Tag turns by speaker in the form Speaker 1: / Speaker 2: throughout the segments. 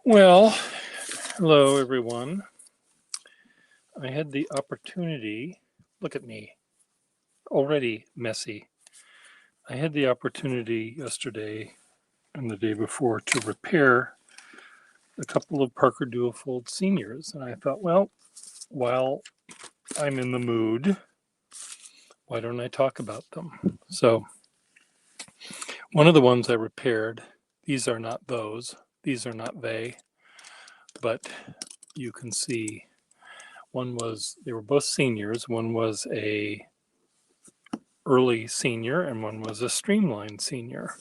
Speaker 1: Well, hello everyone. I had the opportunity, look at me, already messy. I had the opportunity yesterday and the day before to repair a couple of Parker Duofold seniors. And I thought, well, while I'm in the mood, why don't I talk about them? So, one of the ones I repaired, these are not those, these are not they, but you can see they were both seniors. One was a early senior and one was a streamlined senior.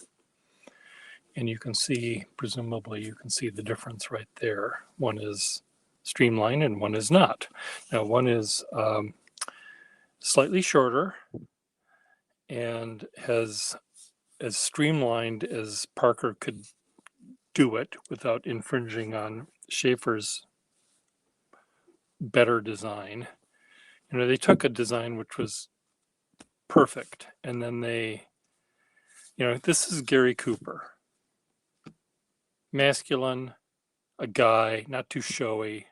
Speaker 1: And you can see, presumably, you can see the difference right there. One is streamlined and one is not. Now, one is slightly shorter and has as streamlined as Parker could do it without infringing on Schaefer's better design. They took a design which was perfect, and then this is Gary Cooper, masculine, a guy, not too showy,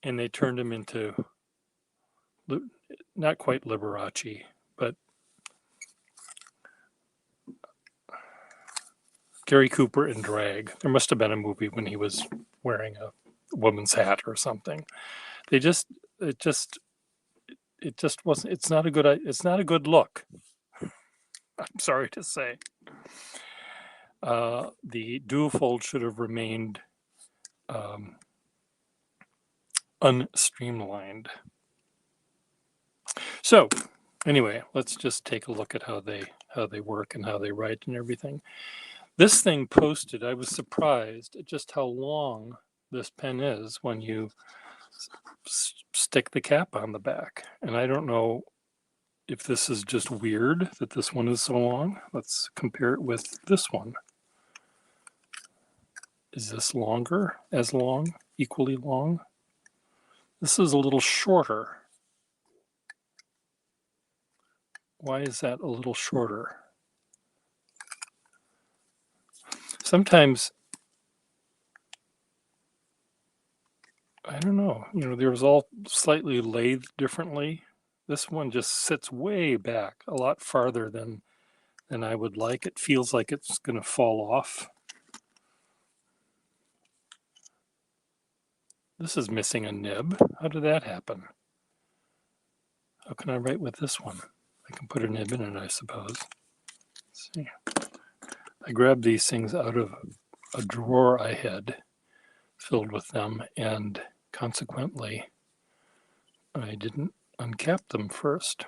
Speaker 1: and they turned him into not quite Liberace, but Gary Cooper in drag. There must have been a movie when he was wearing a woman's hat or something. It just wasn't. It's not a good look. I'm sorry to say. The Duofold should have remained unstreamlined. So, anyway, let's just take a look at how they work and how they write and everything. This thing posted, I was surprised at just how long this pen is when you stick the cap on the back. And I don't know if this is just weird that this one is so long. Let's compare it with this one. Is this longer? As long? Equally long? This is a little shorter. Why is that a little shorter? Sometimes, I don't know, there was all slightly lathed differently. This one just sits way back, a lot farther than I would like. It feels like it's going to fall off. This is missing a nib. How did that happen? How can I write with this one? I can put a nib in it, I suppose. Let's see. I grabbed these things out of a drawer I had filled with them, and consequently, I didn't uncap them first.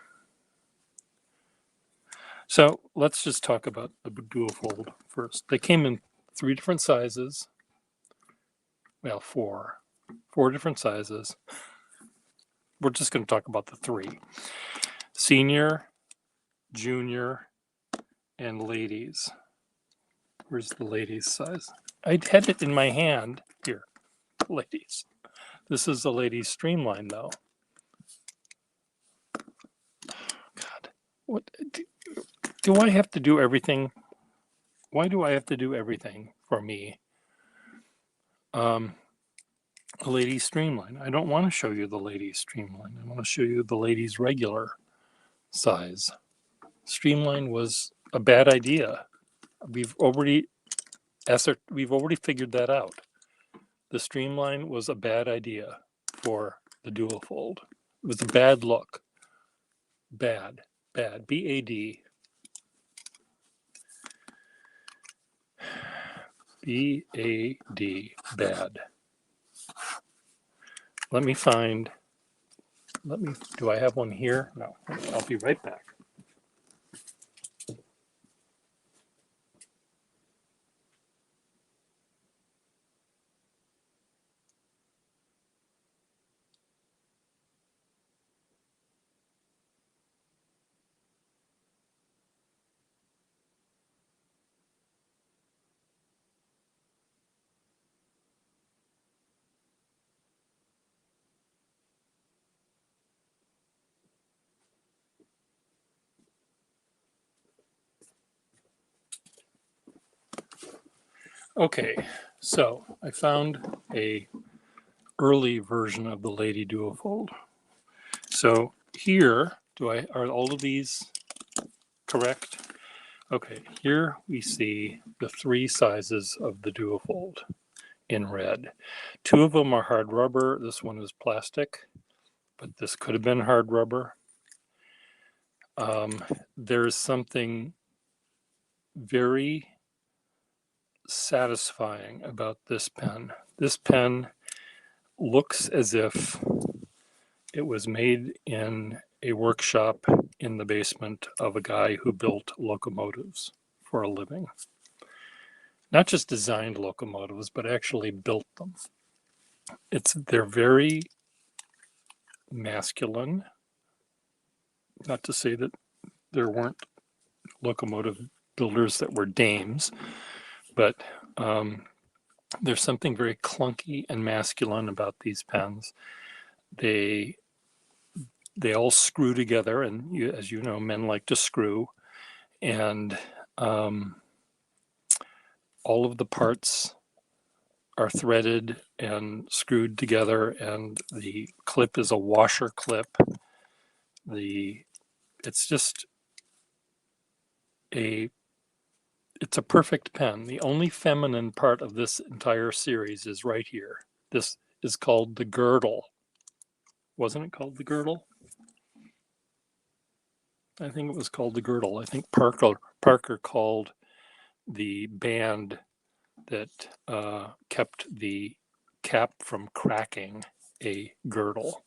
Speaker 1: So let's just talk about the Duofold first. They came in 3 different sizes. Well, 4 different sizes. We're just going to talk about the 3. Senior, junior, and ladies. Where's the ladies size? I had it in my hand. Here, ladies. This is the ladies streamline though. God, what do I have to do everything? Why do I have to do everything for me? A ladies streamline. I don't want to show you the ladies streamline. I want to show you the ladies regular size. Streamline was a bad idea. We've already figured that out. The streamline was a bad idea for the Duofold. It was a bad look. Bad. B-A-D. B-A-D. Bad. Do I have one here? No. I'll be right back. Okay, So I found a early version of the Lady Duofold. So here, are all of these correct? Okay, here we see the three sizes of the Duofold in red. Two of them are hard rubber. This one is plastic, but this could have been hard rubber. There's something very satisfying about this pen. This pen looks as if it was made in a workshop in the basement of a guy who built locomotives for a living. Not just designed locomotives, but actually built them. They're very masculine. Not to say that there weren't locomotive builders that were dames, but there's something very clunky and masculine about these pens. They all screw together, and as you know, men like to screw, and all of the parts are threaded and screwed together, and the clip is a washer clip. It's just it's a perfect pen. The only feminine part of this entire series is right here. This is called the girdle. Wasn't it called the girdle? I think it was called the girdle. I think Parker called the band that kept the cap from cracking a girdle.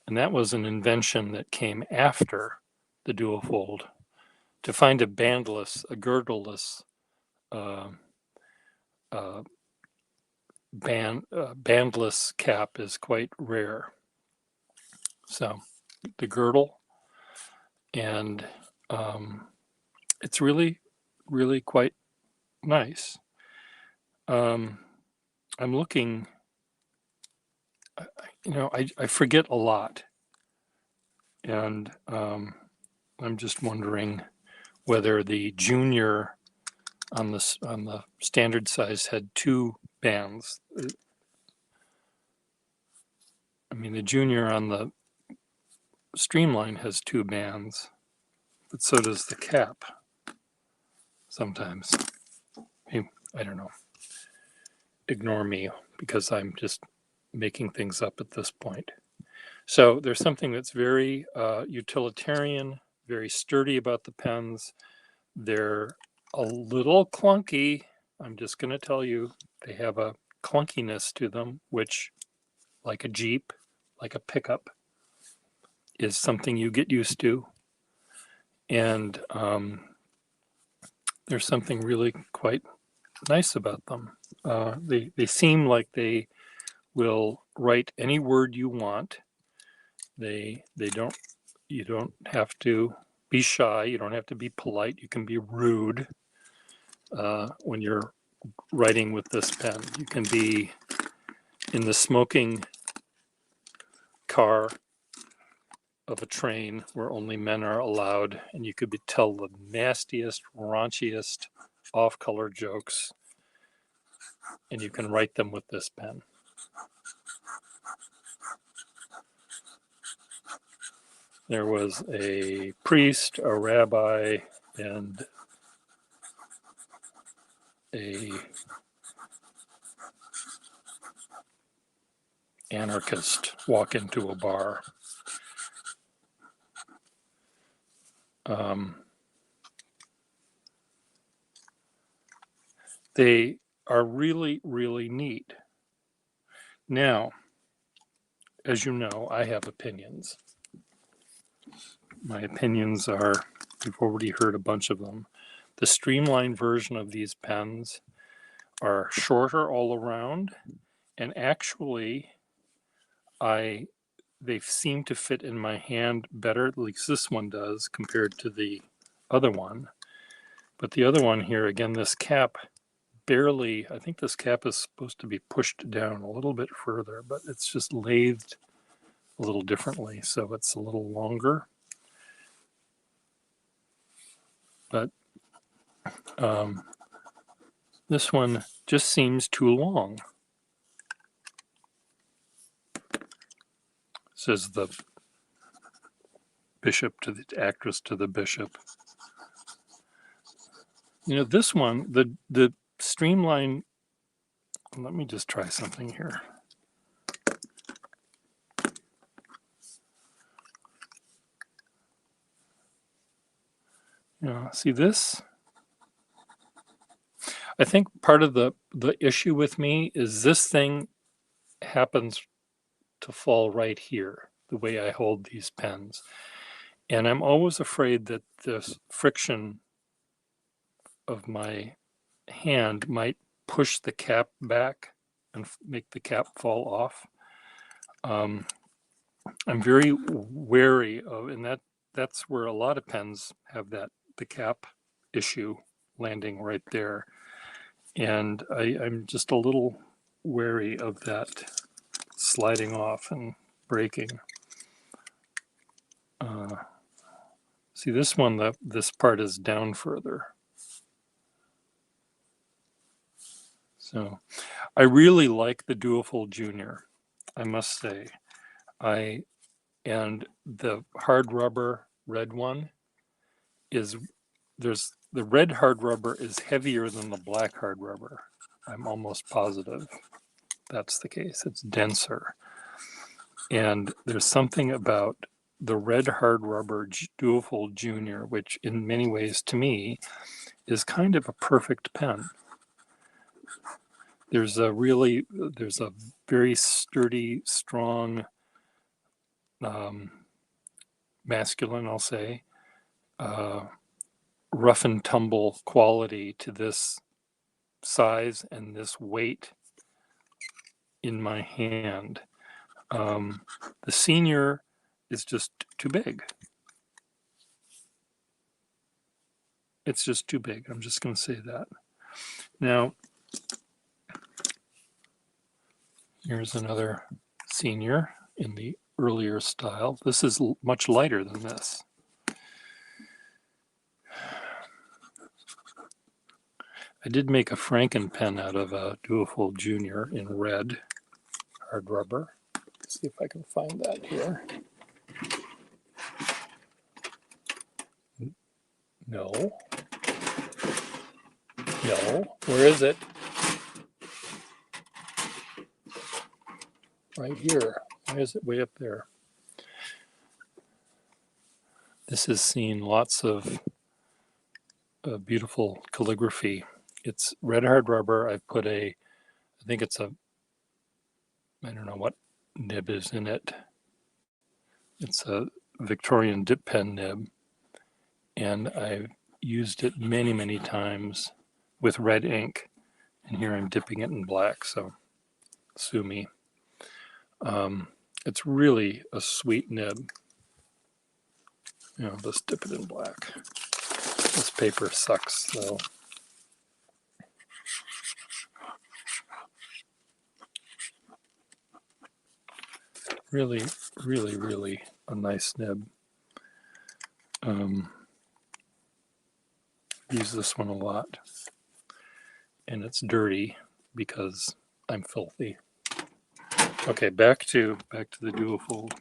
Speaker 1: And that was an invention that came after the Duofold. To find a girdleless bandless cap is quite rare. So the girdle, and it's really, really quite nice. I'm looking, I forget a lot, and I'm just wondering whether the junior on the standard size had two bands. I mean, the junior on the streamline has two bands, but so does the cap sometimes. I don't know. Ignore me because I'm just making things up at this point. So there's something that's very utilitarian, very sturdy about the pens. They're a little clunky. I'm just going to tell you, they have a clunkiness to them, which, like a Jeep, like a pickup, is something you get used to. And there's something really quite nice about them. They seem like they will write any word you want. They don't. You don't have to be shy. You don't have to be polite. You can be rude when you're writing with this pen. You can be in the smoking car of a train where only men are allowed, and you could tell the nastiest, raunchiest, off-color jokes, and you can write them with this pen. There was a priest, a rabbi, and a anarchist walk into a bar. They are really, really neat. Now, as you know, I have opinions. My opinions are, you've already heard a bunch of them. The streamlined version of these pens are shorter all around, and actually, they seem to fit in my hand better, at least this one does, compared to the other one. But the other one here, again, this cap barely, I think this cap is supposed to be pushed down a little bit further, but it's just lathed a little differently, so it's a little longer. But This one just seems too long, says the bishop to the actress to the bishop. You know, this one, the streamline, let me just try something here. You know, see this? I think part of the issue with me is this thing happens to fall right here, the way I hold these pens. And I'm always afraid that this friction of my hand might push the cap back and make the cap fall off. I'm very wary of, and that's where a lot of pens have that, the cap issue landing right there. And I'm just a little wary of that sliding off and breaking. See this one, this part is down further. So I really like the Duofold Junior, I must say. And the hard rubber red one is, the red hard rubber is heavier than the black hard rubber. I'm almost positive that's the case. It's denser. And there's something about the red hard rubber Duofold Junior, which in many ways to me is kind of a perfect pen. There's a very sturdy, strong, masculine, I'll say, rough and tumble quality to this size and this weight in my hand. The senior is just too big. It's just too big. I'm just going to say that. Now, here's another senior in the earlier style. This is much lighter than this. I did make a Franken pen out of a Duofold Junior in red hard rubber. Let's see if I can find that here. No. No. Where is it? Right here. Why is it way up there? This has seen lots of beautiful calligraphy. It's red hard rubber. I've put I think it's a, I don't know what nib is in it. It's a Victorian dip pen nib. And I've used it many, many times with red ink. And here I'm dipping it in black, so sue me. It's really a sweet nib. You know, let's dip it in black. This paper sucks, though. Really, really, really a nice nib. Use this one a lot. And it's dirty because I'm filthy. Okay, back to the Duofold.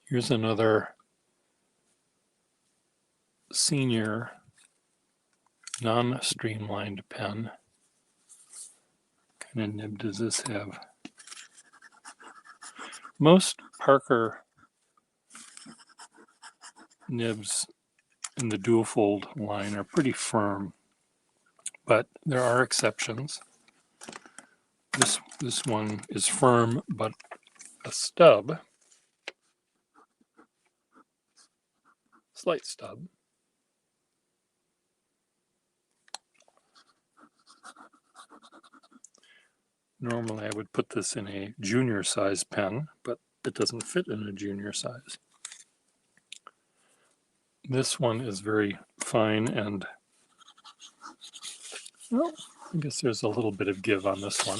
Speaker 1: Here's another senior non-streamlined pen. What kind of nib does this have? Most Parker nibs in the Duofold line are pretty firm, but there are exceptions. This one is firm, but a stub, slight stub. Normally I would put this in a junior size pen, but it doesn't fit in a junior size. This one is very fine and, well, I guess there's a little bit of give on this one.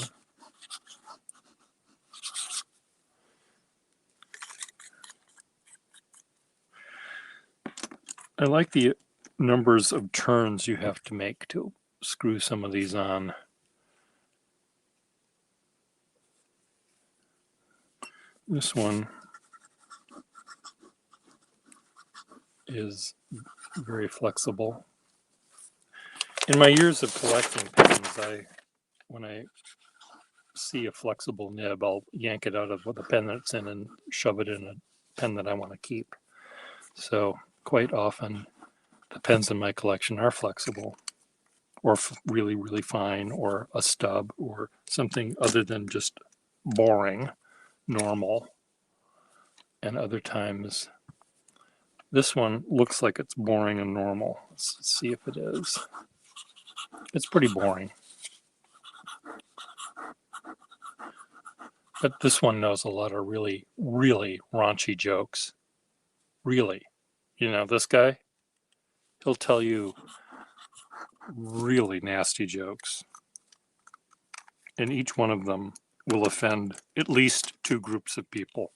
Speaker 1: I like the numbers of turns you have to make to screw some of these on. This one is very flexible. In my years of collecting pens, when I see a flexible nib, I'll yank it out of the pen that it's in and shove it in a pen that I want to keep. So quite often the pens in my collection are flexible, or really, really fine, or a stub, or something other than just boring, normal. And other times, this one looks like it's boring and normal. Let's see if it is. It's pretty boring. But this one knows a lot of really, really raunchy jokes. Really. You know, this guy, he'll tell you really nasty jokes. And each one of them will offend at least two groups of people.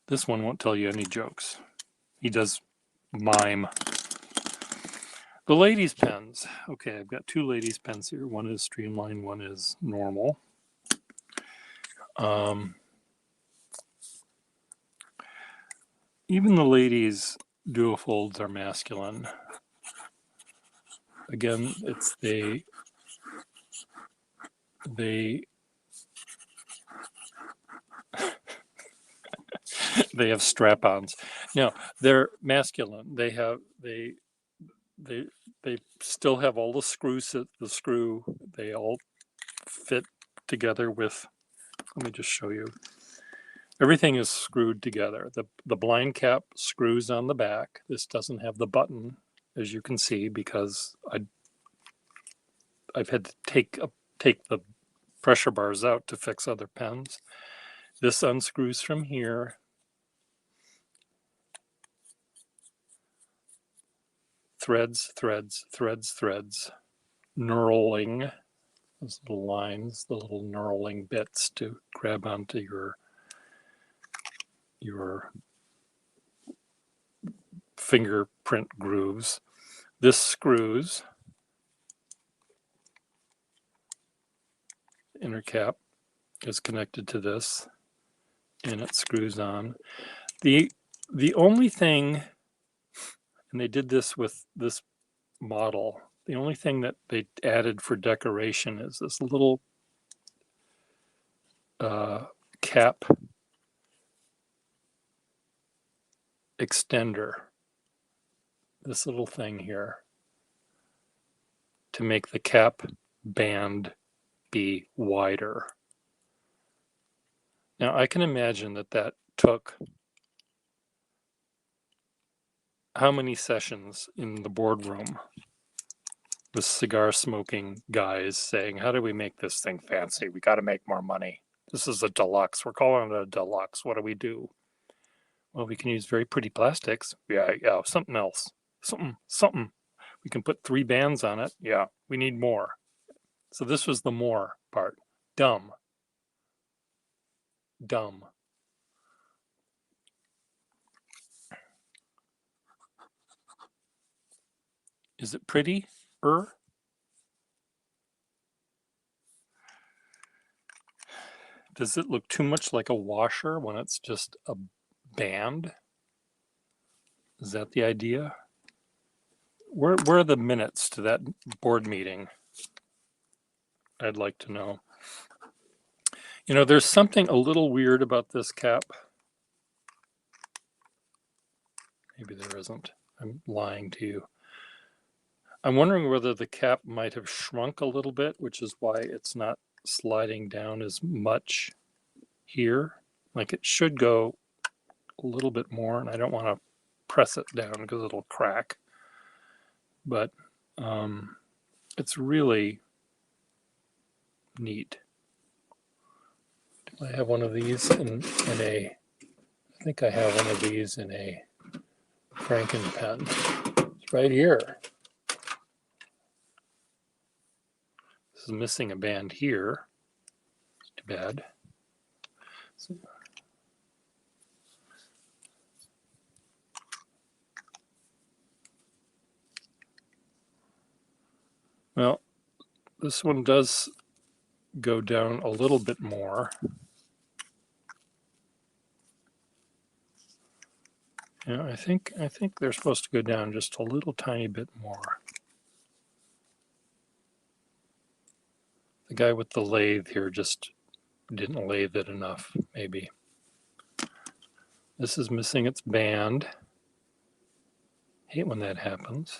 Speaker 1: This one won't tell you any jokes. He does mime. The ladies' pens. Okay, I've got two ladies' pens here. One is streamlined, one is normal. Even the ladies' Duofolds are masculine. Again, it's they they have strap-ons. No, they're masculine. They still have all the screws. The screw. They all fit together with. Let me just show you. Everything is screwed together. The blind cap screws on the back. This doesn't have the button, as you can see, because I've had to take the pressure bars out to fix other pens. This unscrews from here. Threads, threads, threads, threads. Knurling. Those little lines, the little knurling bits to grab onto your fingerprint grooves. This screws. Inner cap is connected to this, and it screws on. The only thing, and they did this with this model, the only thing that they added for decoration is this little cap extender, this little thing here, to make the cap band be wider. Now I can imagine that took how many sessions in the boardroom with cigar smoking guys saying, how do we make this thing fancy? We got to make more money. This is a deluxe. We're calling it a deluxe. What do we do? Well, we can use very pretty plastics. Yeah, something else. Something. We can put 3 bands on it. Yeah, we need more. So this was the more part. Dumb. Is it pretty? Does it look too much like a washer when it's just a band? Is that the idea? Where are the minutes to that board meeting? I'd like to know. You know, there's something a little weird about this cap. Maybe there isn't. I'm lying to you. I'm wondering whether the cap might have shrunk a little bit, which is why it's not sliding down as much here. Like it should go a little bit more, and I don't want to press it down because it'll crack. But it's really neat. Do I have one of these in a, I think I have one of these in a Franken pen. It's right here. This is missing a band here. It's too bad. So, Well, this one does go down a little bit more. Yeah, I think they're supposed to go down just a little tiny bit more. The guy with the lathe here just didn't lathe it enough, maybe. This is missing its band. Hate when that happens.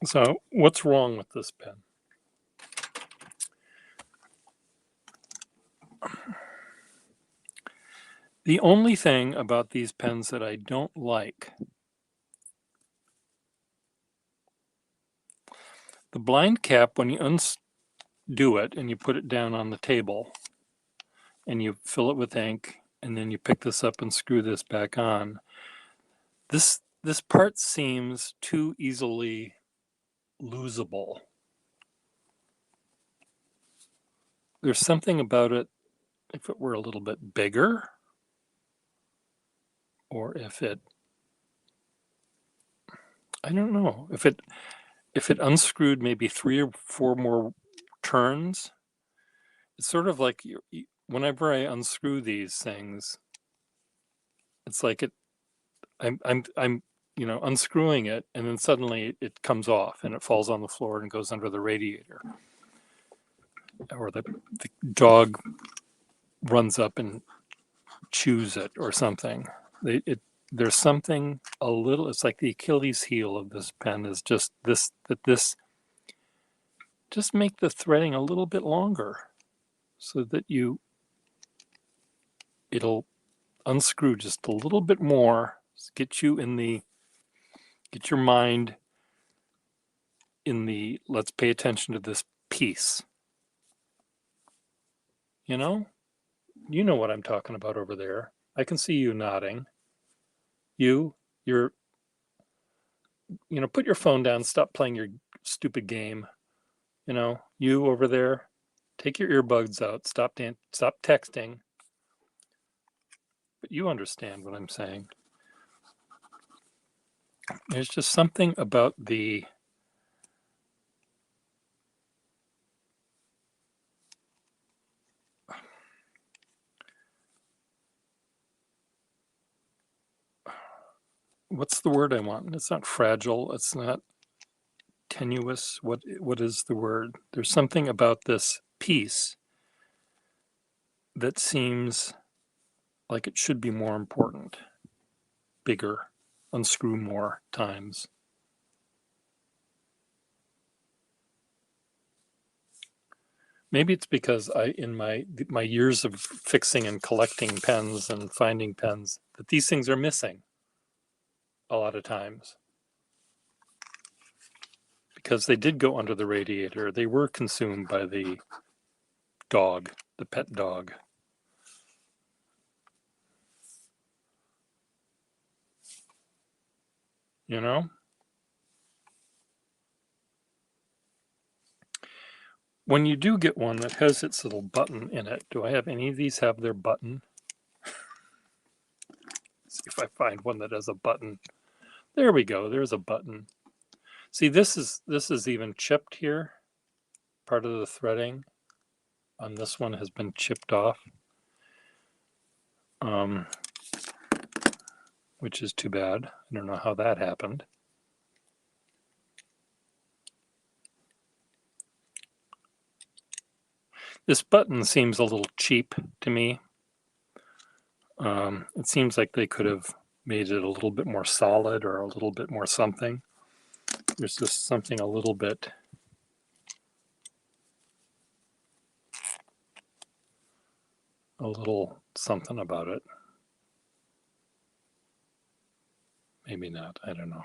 Speaker 1: So what's wrong with this pen? The only thing about these pens that I don't like, the blind cap, when you undo it and you put it down on the table and you fill it with ink and then you pick this up and screw this back on, this part seems too easily losable. There's something about it, if it were a little bit bigger, or if it, I don't know, if it unscrewed maybe 3 or 4 more turns. It's sort of like whenever I unscrew these things, it's like I'm unscrewing it, and then suddenly it comes off and it falls on the floor and goes under the radiator, or the dog runs up and chews it or something. There's something a little. It's like the Achilles heel of this pen is just this just make the threading a little bit longer, so that it'll unscrew just a little bit more, get your mind in the let's pay attention to this piece. You know what I'm talking about over there. I can see you nodding. You're put your phone down, stop playing your stupid game. You over there, take your earbuds out, stop texting. But you understand what I'm saying. There's just something about the what's the word I want? It's not fragile. It's not tenuous. What is the word? There's something about this piece that seems like it should be more important, bigger, unscrew more times. Maybe it's because in my years of fixing and collecting pens and finding pens, that these things are missing a lot of times. Because they did go under the radiator. They were consumed by the dog, the pet dog. You know? When you do get one that has its little button in it, do I have any of these have their button? See if I find one that has a button. There we go. There's a button. See, this is even chipped here. Part of the threading on this one has been chipped off, which is too bad. I don't know how that happened. This button seems a little cheap to me. It seems like they could have made it a little bit more solid or a little bit more something. There's just something a little bit something about it. Maybe not, I don't know.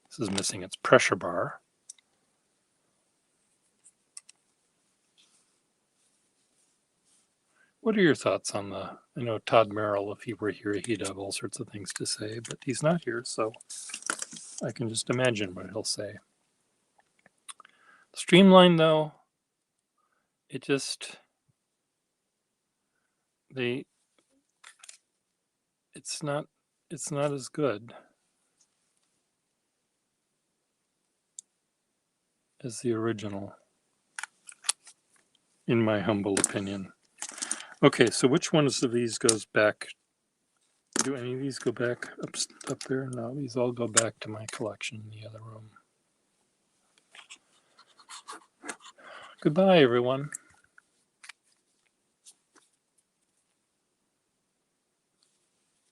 Speaker 1: This is missing its pressure bar. What are your thoughts on I know Todd Merrill, if he were here, he'd have all sorts of things to say, but he's not here, so I can just imagine what he'll say. Streamline, though, it just, it's not as good as the original, in my humble opinion. Okay, so which ones of these goes back? Do any of these go back up there? No, these all go back to my collection in the other room. Goodbye, everyone.